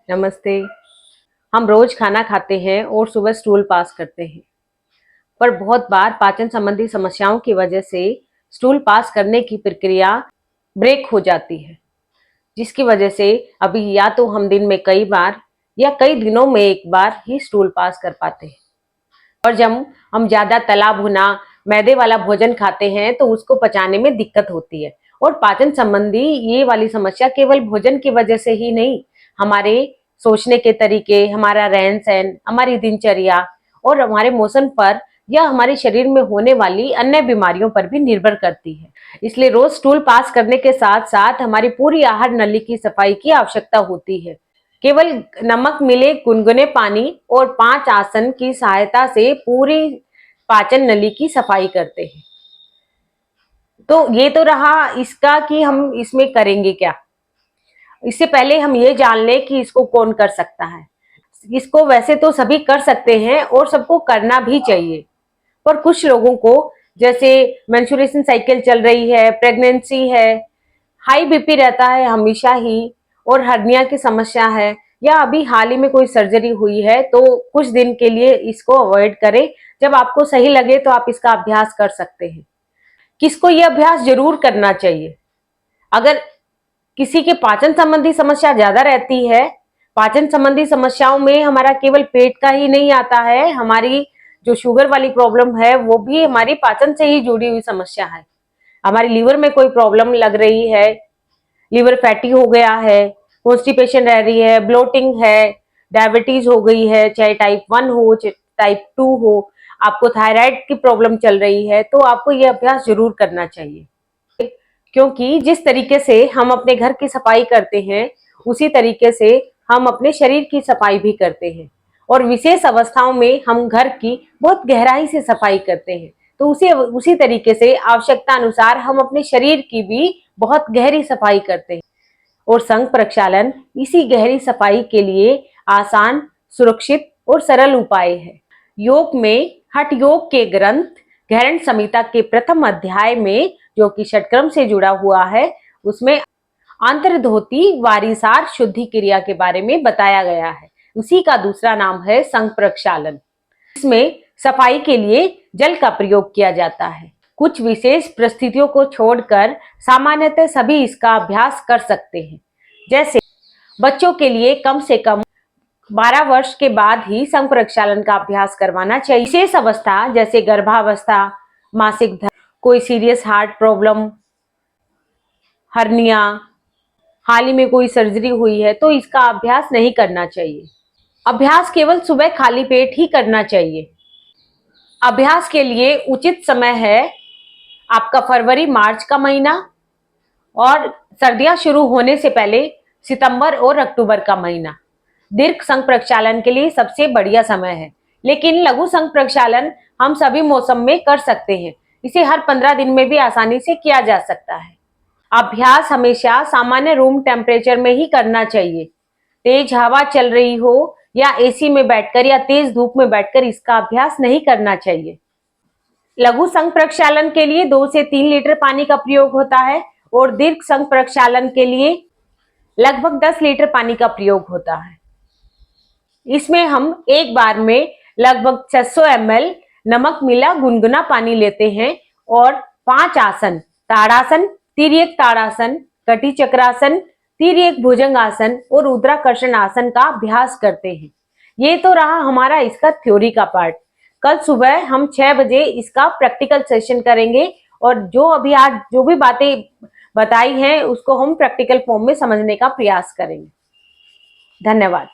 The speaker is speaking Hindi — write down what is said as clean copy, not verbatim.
नमस्ते। हम रोज खाना खाते हैं और सुबह स्टूल पास करते हैं, पर बहुत बार पाचन संबंधी समस्याओं की वजह से स्टूल पास करने की प्रक्रिया ब्रेक हो जाती है, जिसकी वजह से अभी या तो हम दिन में कई बार या कई दिनों में एक बार ही स्टूल पास कर पाते हैं। और जब हम ज्यादा तला भुना मैदे वाला भोजन खाते हैं तो उसको पचाने में दिक्कत होती है। और पाचन संबंधी ये वाली समस्या केवल भोजन की वजह से ही नहीं, हमारे सोचने के तरीके, हमारा रहन सहन, हमारी दिनचर्या और हमारे मौसम पर या हमारे शरीर में होने वाली अन्य बीमारियों पर भी निर्भर करती है। इसलिए रोज स्टूल पास करने के साथ साथ हमारी पूरी आहार नली की सफाई की आवश्यकता होती है। केवल नमक मिले गुनगुने पानी और 5 आसन की सहायता से पूरी पाचन नली की सफाई करते हैं। तो ये तो रहा इसका कि हम इसमें करेंगे क्या। इससे पहले हम ये जान लें कि इसको कौन कर सकता है। इसको वैसे तो सभी कर सकते हैं और सबको करना भी चाहिए, पर कुछ लोगों को, जैसे मेंस्ट्रुएशन साइकिल चल रही है, प्रेगनेंसी है, हाई बीपी रहता है हमेशा ही, और हर्निया की समस्या है, या अभी हाल ही में कोई सर्जरी हुई है, तो कुछ दिन के लिए इसको अवॉइड करें। जब आपको सही लगे तो आप इसका अभ्यास कर सकते हैं। किसको यह अभ्यास जरूर करना चाहिए? अगर किसी के पाचन संबंधी समस्या ज्यादा रहती है, पाचन संबंधी समस्याओं में हमारा केवल पेट का ही नहीं आता है, हमारी जो शुगर वाली प्रॉब्लम है वो भी हमारी पाचन से ही जुड़ी हुई समस्या है। हमारी लीवर में कोई प्रॉब्लम लग रही है, लीवर फैटी हो गया है, कॉन्स्टिपेशन रह रही है, ब्लोटिंग है, डायबिटीज हो गई है, चाहे टाइप 1 हो चाहे टाइप 2 हो, आपको थायराइड की प्रॉब्लम चल रही है, तो आपको यह अभ्यास जरूर करना चाहिए। क्योंकि जिस तरीके से हम अपने घर की सफाई करते हैं, उसी तरीके से हम अपने शरीर की सफाई भी करते हैं, और विशेष अवस्थाओं में हम घर की बहुत गहराई से सफाई करते हैं। तो उसी तरीके से आवश्यकता अनुसार हम अपने शरीर की भी बहुत गहरी सफाई करते हैं। और संघ प्रक्षालन इसी गहरी सफाई के लिए आसान, सुरक्षित और सरल उपाय है। योग में हठ योग के ग्रंथ गहरण संहिता के प्रथम अध्याय में, जो कि षटक्रम से जुड़ा हुआ है, उसमें अंतर्धोती वारिसार शुद्धि क्रिया के बारे में बताया गया है। उसी का दूसरा नाम है संघ प्रक्षालन। इसमें सफाई के लिए जल का प्रयोग किया जाता है। कुछ विशेष परिस्थितियों को छोड़कर सामान्यतः सभी इसका अभ्यास कर सकते हैं। जैसे बच्चों के लिए कम से कम 12 वर्ष के बाद ही संघ प्रक्षालन का अभ्यास करवाना चाहिए। विशेष अवस्था जैसे गर्भावस्था, मासिक धर्म, कोई सीरियस हार्ट प्रॉब्लम, हर्निया, हाल ही में कोई सर्जरी हुई है, तो इसका अभ्यास नहीं करना चाहिए। अभ्यास केवल सुबह खाली पेट ही करना चाहिए। अभ्यास के लिए उचित समय है आपका फरवरी मार्च का महीना, और सर्दियां शुरू होने से पहले सितंबर और अक्टूबर का महीना दीर्घ संघ प्रक्षालन के लिए सबसे बढ़िया समय है। लेकिन लघु संघ प्रक्षालन हम सभी मौसम में कर सकते हैं। इसे हर 15 दिन में भी आसानी से किया जा सकता है। अभ्यास हमेशा सामान्य रूम टेम्परेचर में ही करना चाहिए। तेज हवा चल रही हो या एसी में बैठकर या तेज धूप में बैठकर इसका अभ्यास नहीं करना चाहिए। लघु संघ प्रक्षालन के लिए 2 से 3 लीटर पानी का प्रयोग होता है, और दीर्घ संघ प्रक्षालन के लिए लगभग 10 लीटर पानी का प्रयोग होता है। इसमें हम एक बार में लगभग 600 ml नमक मिला गुनगुना पानी लेते हैं, और 5 आसन, ताड़ासन, तिर्यक ताड़ासन, कटी चक्रासन, तिर्यक भुजंगासन और रुद्राकर्षण आसन का अभ्यास करते हैं। ये तो रहा हमारा इसका थ्योरी का पार्ट। कल सुबह हम 6 बजे इसका प्रैक्टिकल सेशन करेंगे, और जो अभी आज जो भी बातें बताई हैं उसको हम प्रैक्टिकल फॉर्म में समझने का प्रयास करेंगे। धन्यवाद।